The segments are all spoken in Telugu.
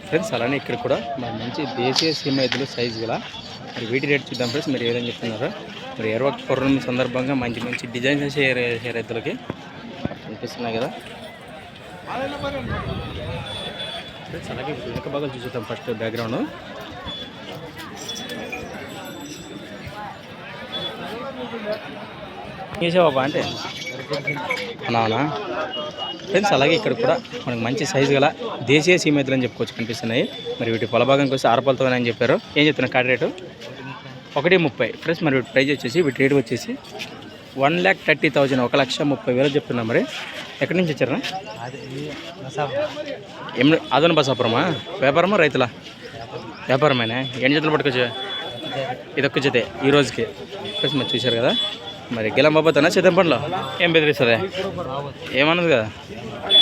ఫ్రెండ్స్ అలానే ఇక్కడ కూడా మరి మంచి దేశీయ సీమ ఎద్దులు సైజు గల మరి వీటి రేట్ చూద్దాం ఫ్రెండ్స్. మీరు ఏదని చెప్తున్నారు మరి ఎర్వక్ పౌర్ణమి సందర్భంగా మంచి మంచి డిజైన్స్ చేసే ఎద్దులకి కనిపిస్తున్నాయి కదా ఫ్రెండ్స్. అలాగే వెనక బాగా చూద్దాం ఫస్ట్ బ్యాక్గ్రౌండ్. చేసావా అంటే అవునా ఫ్రెండ్స్. అలాగే ఇక్కడ కూడా మనకు మంచి సైజు గల దేశీయ సీమెద్దులు అని చెప్పుకోవచ్చు కనిపిస్తున్నాయి. మరి వీటి పొలభాగానికి వస్తే 6 పళ్ళతో అని చెప్పారు. ఏం చెప్తున్నారు కార్డు రేటు 1.30 ఫ్రెండ్స్. మరి వీటి ప్రైజ్ వచ్చేసి వీటి రేటు వచ్చేసి 1,30,000 1,30,000 చెప్తున్నాం. మరి ఎక్కడి నుంచి వచ్చారా? ఏం అదన బసాపురమా? వ్యాపారమా రైతులా? వ్యాపారమేనా? ఎన్ని జతలు పట్టుకొచ్చా? ఇది ఒక్క జతే ఈ రోజుకి ఫ్రెండ్స్. మరి చూశారు కదా మరి గెలం బాబోతానా సేద్యం పండ్లో ఏం బెదిరిస్తుందా? ఏమన్నది కదా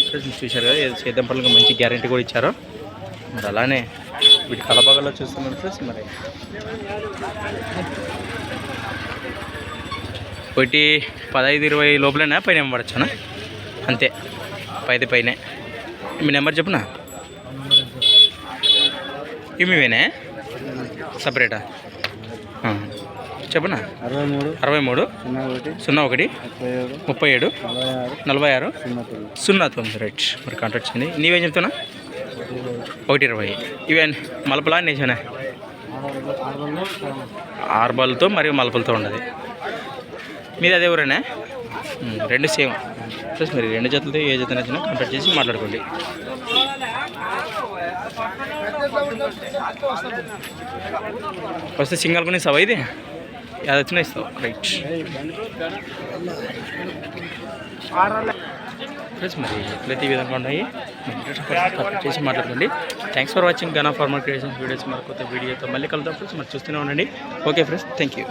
ఫ్రెండ్స్. చూశారు కదా సేద్యం పండ్లకు మంచి గ్యారంటీ కూడా ఇచ్చారు. మరి అలానే వీటి కలబాగల్లో చూస్తున్నాను ఫ్రెండ్స్. మరి ఒకటి 15-20 లోపలైనా పైన ఏం పడచ్చానా? అంతే 10 పైనే. మీ నెంబర్ చెప్పునా? ఇవివేనే సపరేటా? చెప్పనా? 63 01 37 46 09 రైట్. మరి కాంటాక్ట్ చేయండి. నీవేం చెప్తున్నా? 1.20 ఇవే మలపలా నేసానా? 6 బాల్తో మరియు మలపలతో ఉండదు. మీది అదే ఊరేనా? 2 సేమ్ ప్లస్. మరి 2 జతలతో ఏ జత నచ్చినా కాంటాక్ట్ చేసి మాట్లాడుకోండి. వస్తే సింగల్ కొని ఇస్తావా? ఇది అది వచ్చినా ఇస్తావు రైట్ ఫ్రెండ్స్. మరి ఎట్లయితే ఈ విధంగా ఉన్నాయి కాంటాక్ట్ చేసి మాట్లాడుకోండి. Thanks for watching Gana farmer creations videos. మరి కొత్త వీడియోతో మళ్ళీ కలుద్దాం ఫ్రెండ్స్. మరి చూస్తూనే ఉండండి. Okay friends, thank you.